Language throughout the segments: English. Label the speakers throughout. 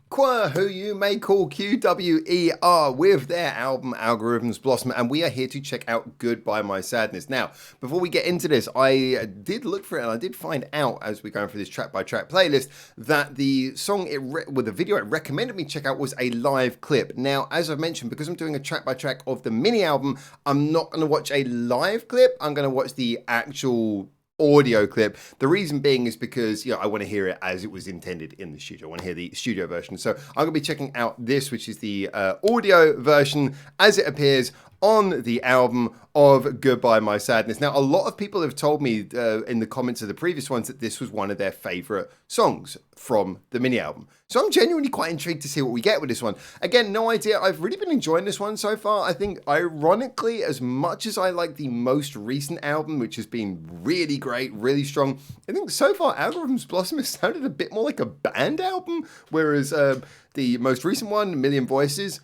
Speaker 1: QWER, who you may call QWER, with their album Algorithms Blossom, and we are here to check out Goodbye My Sadness. Now, before we get into this, I did look for it and I did find out as we're going through this track by track playlist that the song, the video it recommended me check out was a live clip. Now, as I've mentioned, because I'm doing a track by track of the mini album, I'm not going to watch a live clip. I'm going to watch the actual audio clip. The reason being is because, I want to hear it as it was intended in the studio. I want to hear the studio version. So I'm going to be checking out this, which is the audio version as it appears on the album of Goodbye My Sadness. Now, a lot of people have told me in the comments of the previous ones that this was one of their favorite songs from the mini album. So I'm genuinely quite intrigued to see what we get with this one. Again, no idea. I've really been enjoying this one so far. I think, ironically, as much as I like the most recent album, which has been really great, really strong, I think so far Algorithms Blossom has sounded a bit more like a band album, whereas the most recent one, Million Voices,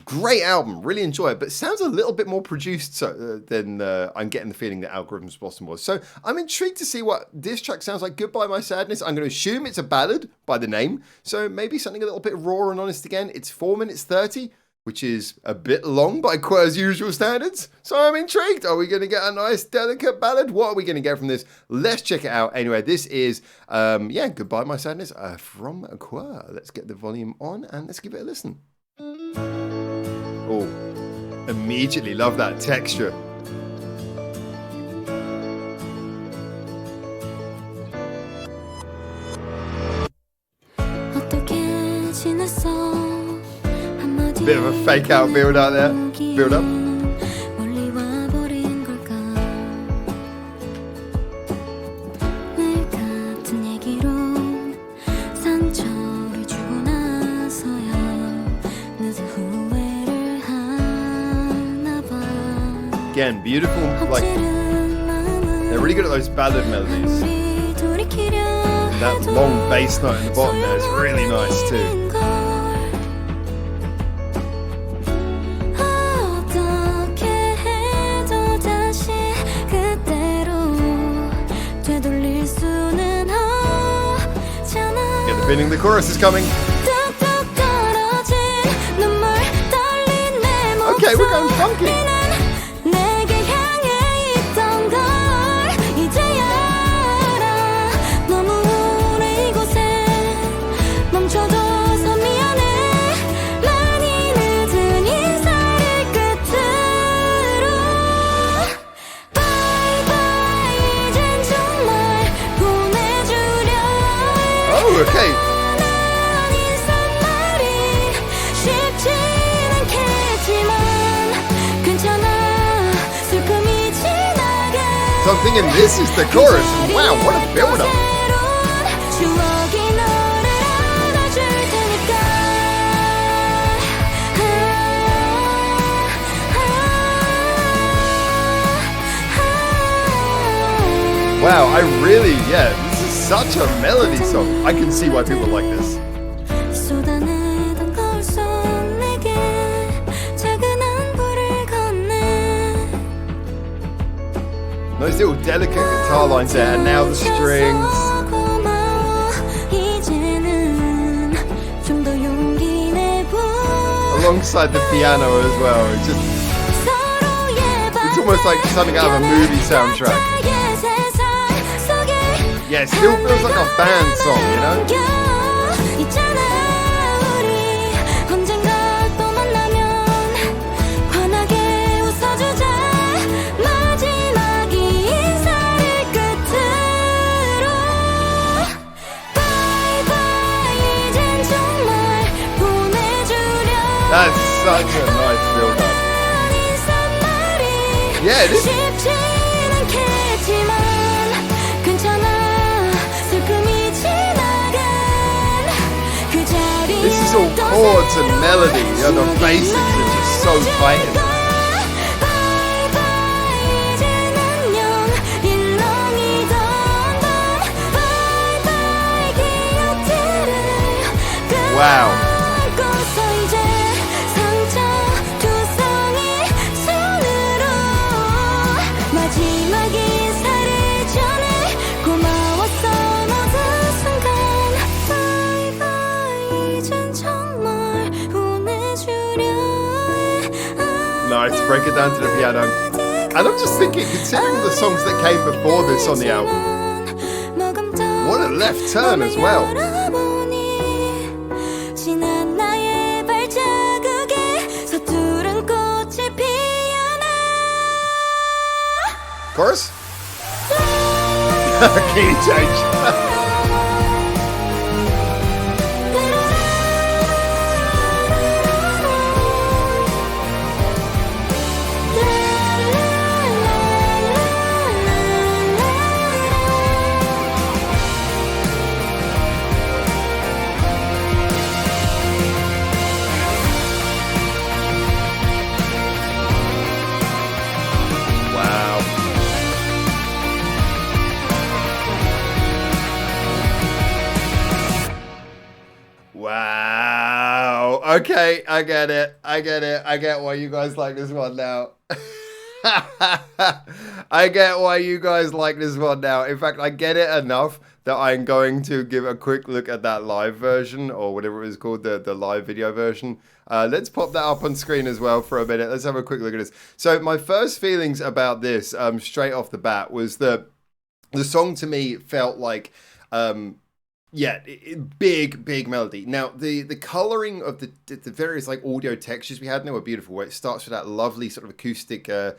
Speaker 1: great album, really enjoy it, but sounds a little bit more produced than I'm getting the feeling that Algorithms Blossom was. So I'm intrigued to see what this track sounds like. Goodbye My Sadness. I'm going to assume it's a ballad by the name, so maybe something a little bit raw and honest again. It's 4 minutes 30, which is a bit long by QWER's usual standards. So I'm intrigued. Are we going to get a nice, delicate ballad? What are we going to get from this? Let's check it out. Anyway, this is, Goodbye My Sadness from QWER. Let's get the volume on and let's give it a listen. Oh, immediately love that texture. Bit of a fake out build out there. Build up. Again, beautiful, like, they're really good at those ballad melodies. That long bass note in the bottom there is really nice too. Get the feeling the chorus is coming. Okay, we're going funky. Okay. So I'm thinking this is the chorus. Wow, what a build up. Wow, I really, this is such a melody song. I can see why people like this. Those little delicate guitar lines there, and now the strings. Alongside the piano as well. It's almost like something out of a movie soundtrack. Yeah, it still feels like a band song, you know? That's such a nice build-up. Yeah, it is. This is all chords and melody. The basics are just so tight. Wow.
Speaker 2: 이젠
Speaker 1: Nice, break it down to the piano. And I'm just thinking, considering the songs that came before this on the album, what a left turn as well. Chorus? Key change. Wow. Okay, I get it. I get why you guys like this one now. I get why you guys like this one now. In fact, I get it enough that I'm going to give a quick look at that live version, or whatever it was called, the live video version. Let's pop that up on screen as well for a minute. Let's have a quick look at this. So my first feelings about this, straight off the bat, was that the song to me felt like... yeah, big melody. Now, the coloring of the various like audio textures we had, they were beautiful. Where it starts with that lovely sort of acoustic of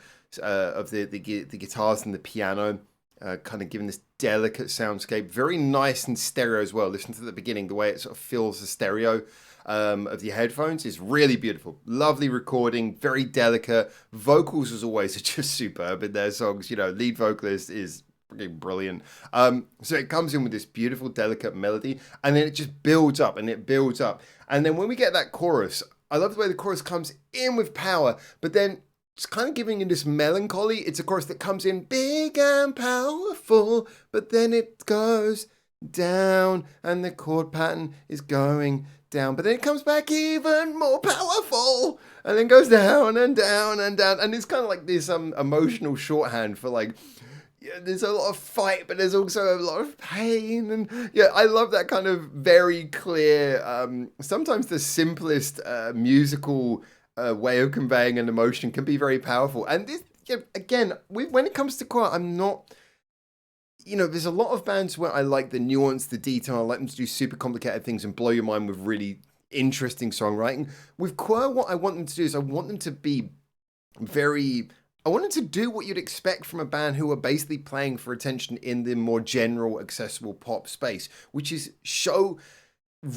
Speaker 1: the guitars and the piano, kind of giving this delicate soundscape. Very nice and stereo as well. Listen to the beginning, the way it sort of fills the stereo of the headphones is really beautiful. Lovely recording, very delicate. Vocals, as always, are just superb in their songs. You know, lead vocalist is brilliant. So it comes in with this beautiful, delicate melody, and then it just builds up and it builds up. And then when we get that chorus, I love the way the chorus comes in with power, but then it's kind of giving you this melancholy. It's a chorus that comes in big and powerful, but then it goes down and the chord pattern is going down, but then it comes back even more powerful and then goes down and down and down. And it's kind of like this emotional shorthand for like, yeah, there's a lot of fight, but there's also a lot of pain. And yeah, I love that kind of very clear, sometimes the simplest musical way of conveying an emotion can be very powerful. And this, yeah, again, when it comes to QWER, I'm not, you know, there's a lot of bands where I like the nuance, the detail. I like them to do super complicated things and blow your mind with really interesting songwriting. With QWER, what I want them to do is I want them to be I wanted to do what you'd expect from a band who are basically playing for attention in the more general, accessible pop space, which is show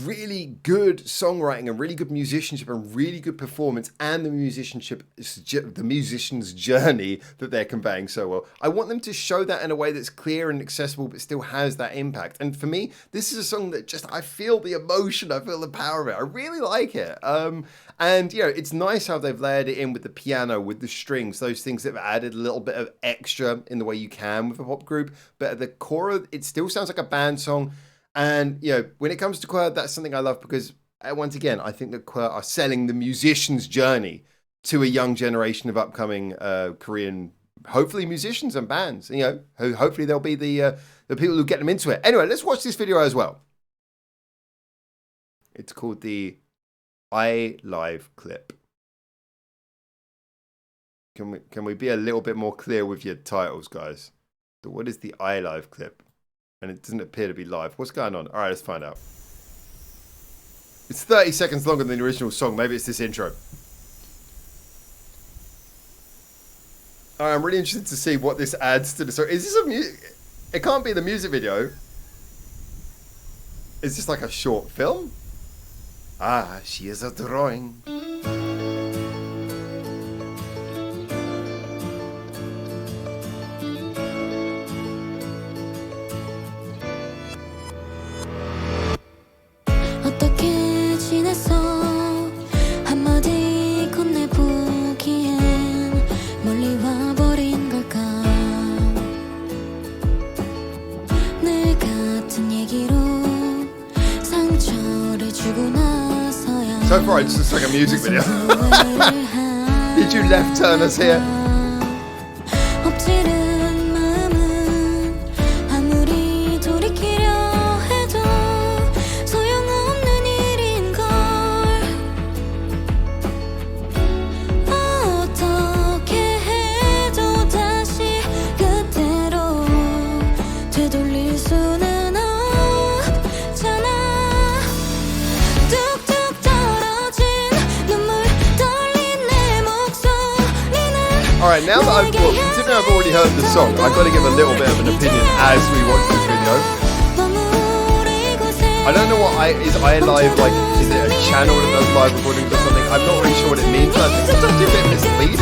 Speaker 1: really good songwriting and really good musicianship and really good performance and the musician's journey that they're conveying so well. I want them to show that in a way that's clear and accessible but still has that impact. And for me, this is a song that just, I feel the emotion, I feel the power of it. I really like it. And, you know, it's nice how they've layered it in with the piano, with the strings, those things that have added a little bit of extra in the way you can with a pop group. But at the core, it still sounds like a band song. And, you know, when it comes to QWER, that's something I love because, once again, I think that QWER are selling the musician's journey to a young generation of upcoming Korean, hopefully, musicians and bands. You know, hopefully they'll be the people who get them into it. Anyway, let's watch this video as well. It's called the iLive clip. Can we be a little bit more clear with your titles, guys? So what is the iLive clip? And it doesn't appear to be live. What's going on? All right, let's find out. It's 30 seconds longer than the original song. Maybe it's this intro. All right, I'm really interested to see what this adds to the song. Is this a music? It can't be the music video. Is this like a short film? Ah, she is a drawing. So far, it's just like a music video. Did you left turn us here? Alright, now that considering I've already heard the song, I've got to give a little bit of an opinion as we watch this video. I don't know what is iLive, like, is it a channel that does live recordings or something? I'm not really sure what it means, but I think it's actually a bit misleading.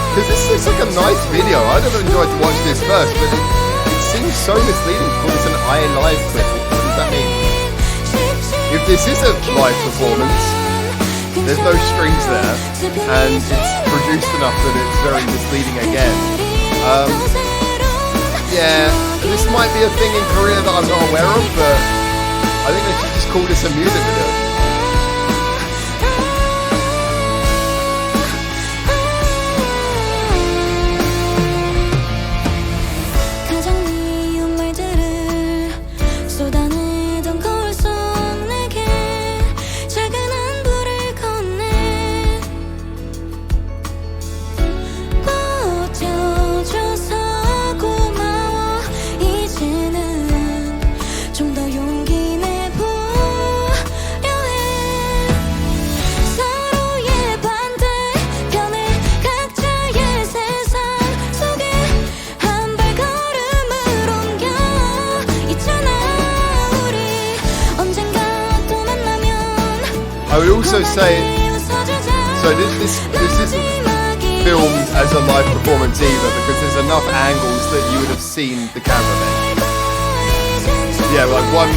Speaker 1: Because this looks like a nice video. I'd have enjoyed to watch this first, but it seems so misleading to call this an iLive clip. What does that mean? If this is a live performance, there's no strings there, and it's produced enough that it's very misleading again. Yeah, this might be a thing in Korea that I'm not aware of, but I think they should just call this a music video. I would also say, so this isn't filmed as a live performance either, because there's enough angles that you would have seen the cameraman. Yeah, like one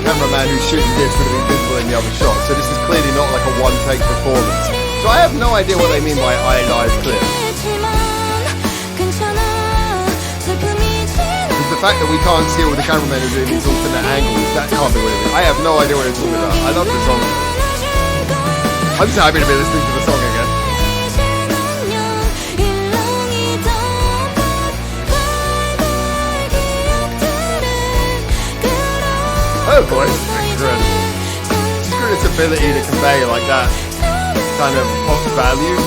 Speaker 1: cameraman who's shooting this would have been visible in the other shot. So this is clearly not like a one-take performance. So I have no idea what they mean by iLive clip. Because the fact that we can't see all the cameramen are doing these alternate angles, that can't be what it is. I have no idea what they're talking about. I love the song. I'm just happy to be listening to the song again. Oh boy, this is incredible. It's got its ability to convey like that kind of pop value.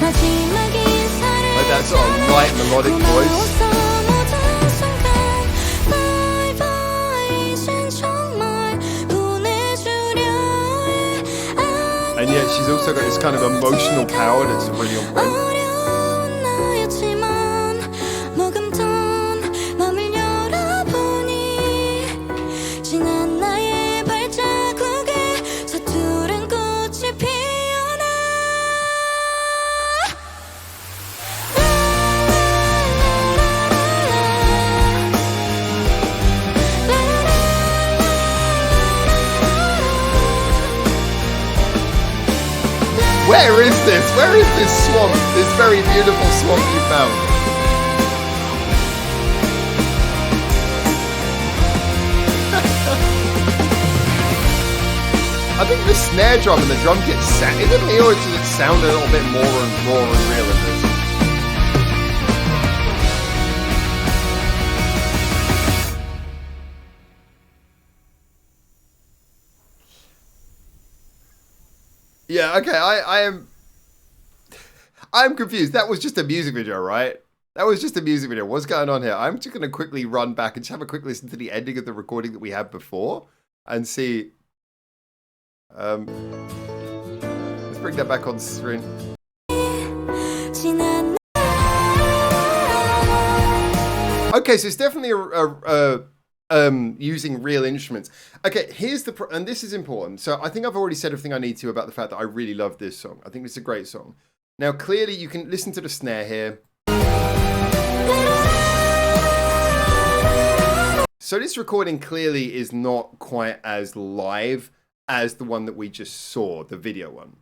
Speaker 1: Like that sort of light melodic voice. And yet she's also got this kind of emotional power that's really on point. Where is this? Where is this swamp? This very beautiful swamp you found? I think the snare drum and the drum kit sound, is it me or does it sound a little bit more and raw and real in this? Yeah, okay, I'm confused. That was just a music video, right? That was just a music video. What's going on here? I'm just going to quickly run back and just have a quick listen to the ending of the recording that we had before and see. Let's bring that back on screen. Okay, so it's definitely using real instruments. Okay, here's the and this is important. So I think I've already said everything I need to about the fact that I really love this song. I think it's a great song. Now, clearly, you can listen to the snare here. So this recording clearly is not quite as live as the one that we just saw, the video one.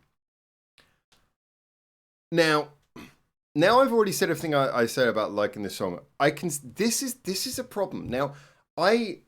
Speaker 1: Now I've already said everything I said about liking the song. This is a problem. Now, I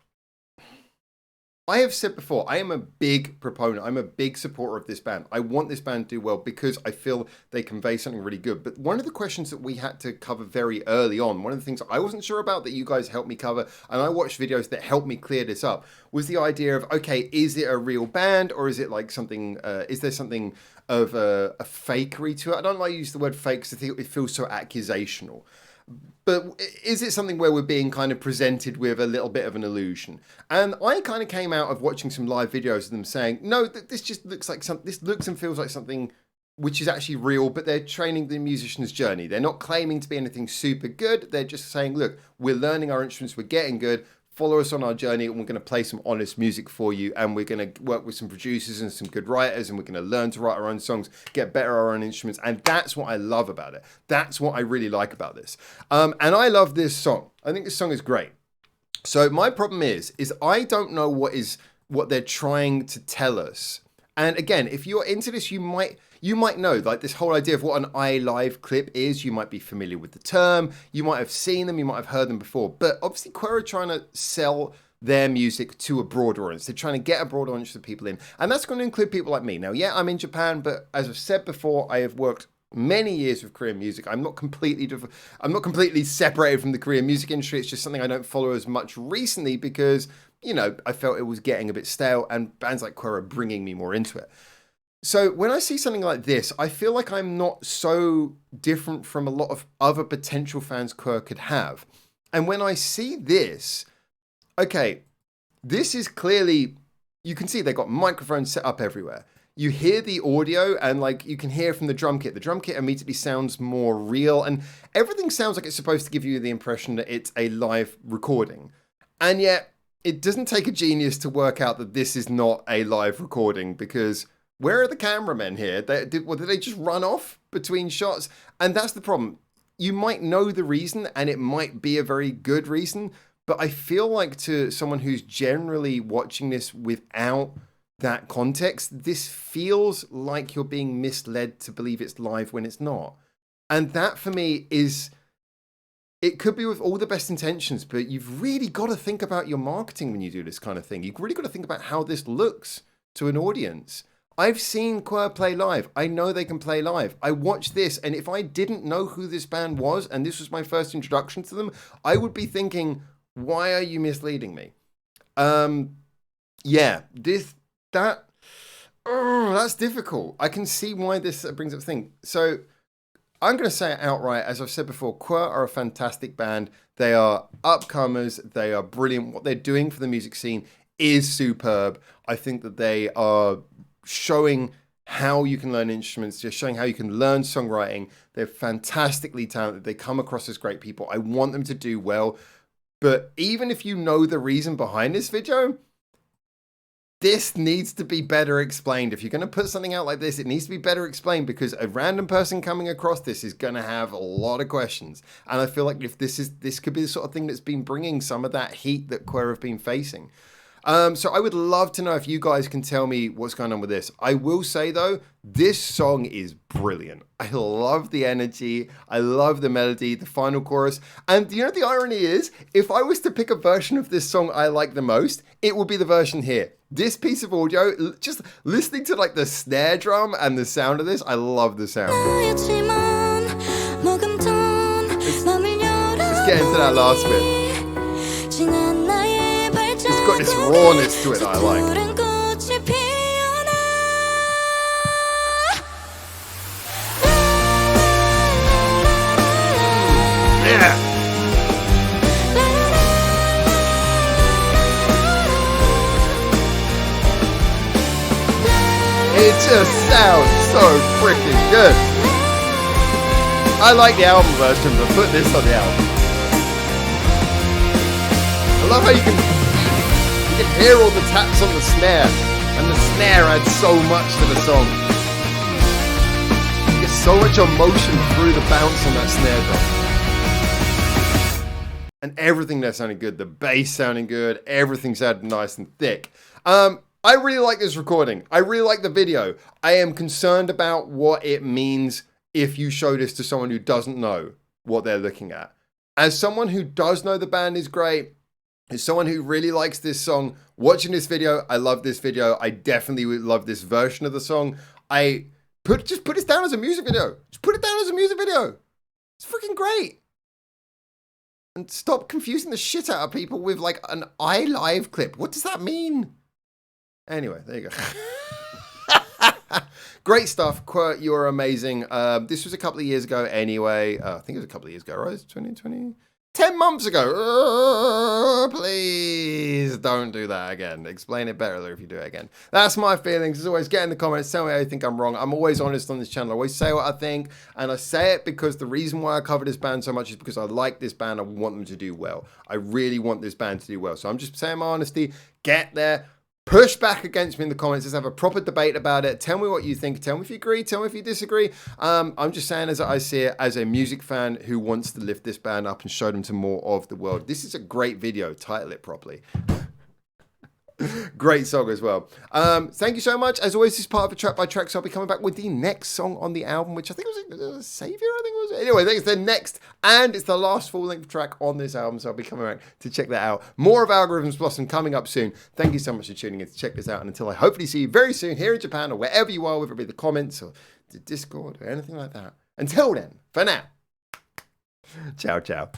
Speaker 1: have said before, I am a big proponent. I'm a big supporter of this band. I want this band to do well because I feel they convey something really good. But one of the questions that we had to cover very early on, one of the things I wasn't sure about that you guys helped me cover, and I watched videos that helped me clear this up, was the idea of, okay, is it a real band or is it like something, is there something of a fakery to it? I don't like to use the word fake because I think it feels so accusational. But is it something where we're being kind of presented with a little bit of an illusion? And I kind of came out of watching some live videos of them saying, no, this just looks like this looks and feels like something which is actually real, but they're training the musician's journey. They're not claiming to be anything super good. They're just saying, look, we're learning our instruments, we're getting good. Follow us on our journey, and we're going to play some honest music for you, and we're going to work with some producers and some good writers, and we're going to learn to write our own songs, get better at our own instruments, and that's what I love about it. That's what I really like about this. And I love this song. I think this song is great. So my problem is I don't know what they're trying to tell us. And again, if you're into this, you might know, like, this whole idea of what an iLive clip is. You might be familiar with the term. You might have seen them. You might have heard them before. But obviously, QWER are trying to sell their music to a broader audience. They're trying to get a broader audience of people in. And that's going to include people like me. Now, yeah, I'm in Japan, but as I've said before, I have worked many years with Korean music. I'm not completely separated from the Korean music industry. It's just something I don't follow as much recently because, you know, I felt it was getting a bit stale, and bands like QWER are bringing me more into it. So when I see something like this, I feel like I'm not so different from a lot of other potential fans QWER could have. And when I see this, okay, this is clearly, you can see they've got microphones set up everywhere. You hear the audio, and like you can hear from the drum kit. The drum kit immediately sounds more real, and everything sounds like it's supposed to give you the impression that it's a live recording. And yet it doesn't take a genius to work out that this is not a live recording, because where are the cameramen here? Did they just run off between shots? And that's the problem. You might know the reason, and it might be a very good reason, but I feel like to someone who's generally watching this without that context, this feels like you're being misled to believe it's live when it's not. And that for me is, it could be with all the best intentions, but you've really got to think about your marketing when you do this kind of thing. You've really got to think about how this looks to an audience. I've seen QWER play live. I know they can play live. I watched this, and if I didn't know who this band was, and this was my first introduction to them, I would be thinking, why are you misleading me? Yeah, that's difficult. I can see why this brings up a thing. So I'm going to say it outright. As I've said before, QWER are a fantastic band. They are upcomers. They are brilliant. What they're doing for the music scene is superb. I think that they are showing how you can learn instruments, just showing how you can learn songwriting. They're fantastically talented. They come across as great people. I want them to do well. But even if you know the reason behind this video, this needs to be better explained. If you're going to put something out like this, it needs to be better explained, because a random person coming across this is going to have a lot of questions. And I feel like if this could be the sort of thing that's been bringing some of that heat that QWER have been facing. So I would love to know if you guys can tell me what's going on with this. I will say, though, this song is brilliant. I love the energy. I love the melody, the final chorus. And you know, the irony is, if I was to pick a version of this song I like the most, it would be the version here. This piece of audio, just listening to like the snare drum and the sound of this, I love the sound. Let's get into that last bit. It's got this rawness to it that I like. Yeah. It just sounds so freaking good. I like the album version, but put this on the album. I love how you can hear all the taps on the snare, and the snare adds so much to the song. You get so much emotion through the bounce on that snare drum. And everything there sounding good. The bass sounding good. Everything sounded nice and thick. I really like this recording. I really like the video. I am concerned about what it means if you show this to someone who doesn't know what they're looking at. As someone who does know the band is great, as someone who really likes this song, watching this video, I love this video. I definitely would love this version of the song. Just put it down as a music video. Just put it down as a music video. It's freaking great. And stop confusing the shit out of people with like an iLive clip. What does that mean? Anyway, there you go. Great stuff. QWER, you're amazing. This was a couple of years ago anyway. I think it was a couple of years ago, right? 2020. 10 months ago. Please don't do that again. Explain it better if you do it again. That's my feelings. As always, get in the comments. Tell me how you think I'm wrong. I'm always honest on this channel. I always say what I think. And I say it because the reason why I cover this band so much is because I like this band. I want them to do well. I really want this band to do well. So I'm just saying my honesty. Get there. Push back against me in the comments. Let's have a proper debate about it. Tell me what you think. Tell me if you agree. Tell me if you disagree. I'm just saying, as I see it, as a music fan who wants to lift this band up and show them to more of the world. This is a great video. Title it properly. Great song as well. Thank you so much. As always, this is part of a track by track, so I'll be coming back with the next song on the album, which I think was Savior, I think it was. Anyway, I think it's the next, and it's the last full-length track on this album, so I'll be coming back to check that out. More of Algorithms Blossom coming up soon. Thank you so much for tuning in to check this out, and until I hopefully see you very soon here in Japan, or wherever you are, whether it be the comments, or the Discord, or anything like that. Until then, for now, ciao, ciao.